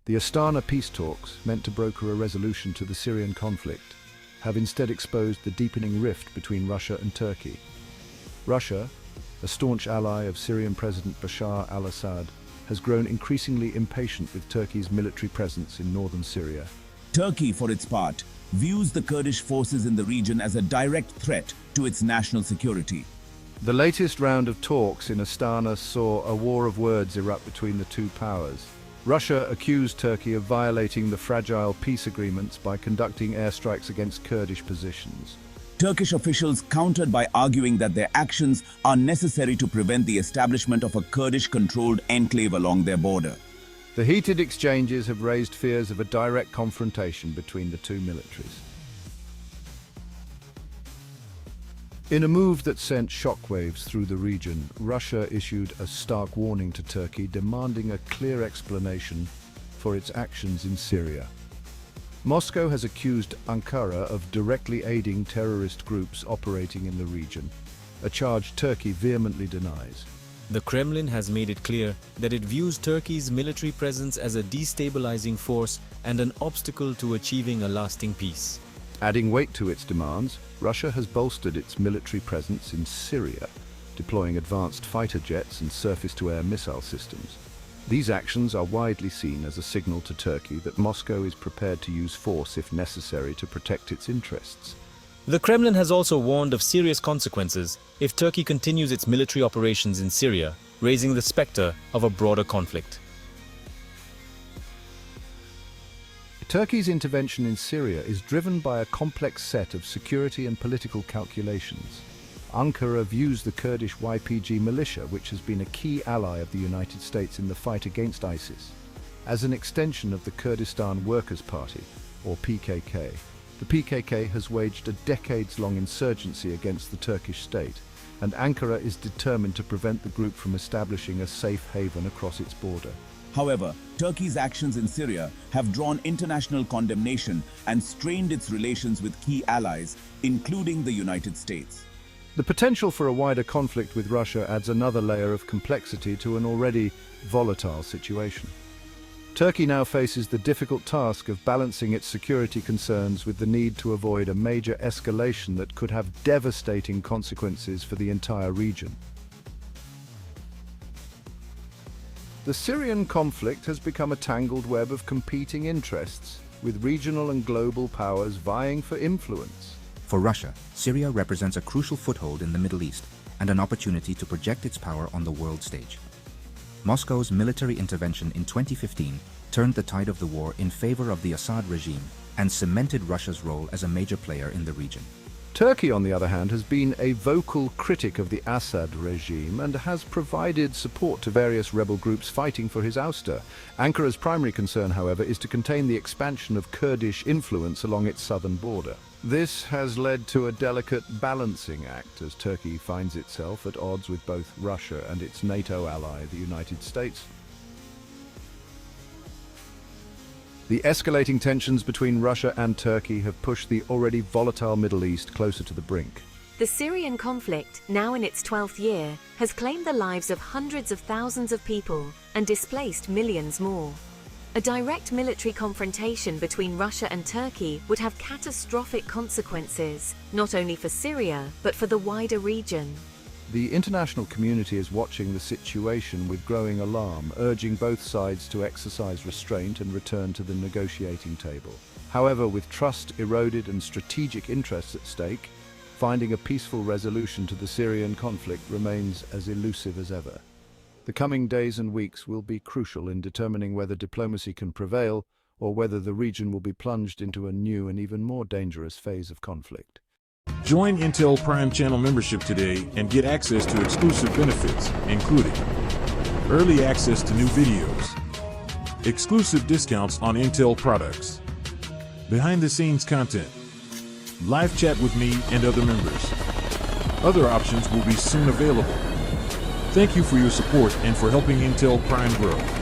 The Astana peace talks, meant to broker a resolution to the Syrian conflict, have instead exposed the deepening rift between Russia and Turkey. Russia, a staunch ally of Syrian President Bashar al-Assad, has grown increasingly impatient with Turkey's military presence in northern Syria. Turkey, for its part, views the Kurdish forces in the region as a direct threat to its national security. The latest round of talks in Astana saw a war of words erupt between the two powers. Russia accused Turkey of violating the fragile peace agreements by conducting airstrikes against Kurdish positions. Turkish officials countered by arguing that their actions are necessary to prevent the establishment of a Kurdish-controlled enclave along their border. The heated exchanges have raised fears of a direct confrontation between the two militaries. In a move that sent shockwaves through the region, Russia issued a stark warning to Turkey, demanding a clear explanation for its actions in Syria. Moscow has accused Ankara of directly aiding terrorist groups operating in the region, a charge Turkey vehemently denies. The Kremlin has made it clear that it views Turkey's military presence as a destabilizing force and an obstacle to achieving a lasting peace. Adding weight to its demands, Russia has bolstered its military presence in Syria, deploying advanced fighter jets and surface-to-air missile systems. These actions are widely seen as a signal to Turkey that Moscow is prepared to use force if necessary to protect its interests. The Kremlin has also warned of serious consequences if Turkey continues its military operations in Syria, raising the specter of a broader conflict. Turkey's intervention in Syria is driven by a complex set of security and political calculations. Ankara views the Kurdish YPG militia, which has been a key ally of the United States in the fight against ISIS, as an extension of the Kurdistan Workers' Party, or PKK. The PKK has waged a decades-long insurgency against the Turkish state, and Ankara is determined to prevent the group from establishing a safe haven across its border. However, Turkey's actions in Syria have drawn international condemnation and strained its relations with key allies, including the United States. The potential for a wider conflict with Russia adds another layer of complexity to an already volatile situation. Turkey now faces the difficult task of balancing its security concerns with the need to avoid a major escalation that could have devastating consequences for the entire region. The Syrian conflict has become a tangled web of competing interests, with regional and global powers vying for influence. For Russia, Syria represents a crucial foothold in the Middle East and an opportunity to project its power on the world stage. Moscow's military intervention in 2015 turned the tide of the war in favor of the Assad regime and cemented Russia's role as a major player in the region. Turkey, on the other hand, has been a vocal critic of the Assad regime and has provided support to various rebel groups fighting for his ouster. Ankara's primary concern, however, is to contain the expansion of Kurdish influence along its southern border. This has led to a delicate balancing act as Turkey finds itself at odds with both Russia and its NATO ally, the United States. The escalating tensions between Russia and Turkey have pushed the already volatile Middle East closer to the brink. The Syrian conflict, now in its 12th year, has claimed the lives of hundreds of thousands of people and displaced millions more. A direct military confrontation between Russia and Turkey would have catastrophic consequences, not only for Syria, but for the wider region. The international community is watching the situation with growing alarm, urging both sides to exercise restraint and return to the negotiating table. However, with trust eroded and strategic interests at stake, finding a peaceful resolution to the Syrian conflict remains as elusive as ever. The coming days and weeks will be crucial in determining whether diplomacy can prevail or whether the region will be plunged into a new and even more dangerous phase of conflict. Join Intel Prime channel membership today and get access to exclusive benefits, including early access to new videos, exclusive discounts on Intel products, behind-the-scenes content, live chat with me and other members. Other options will be soon available. Thank you for your support and for helping Intel Prime grow.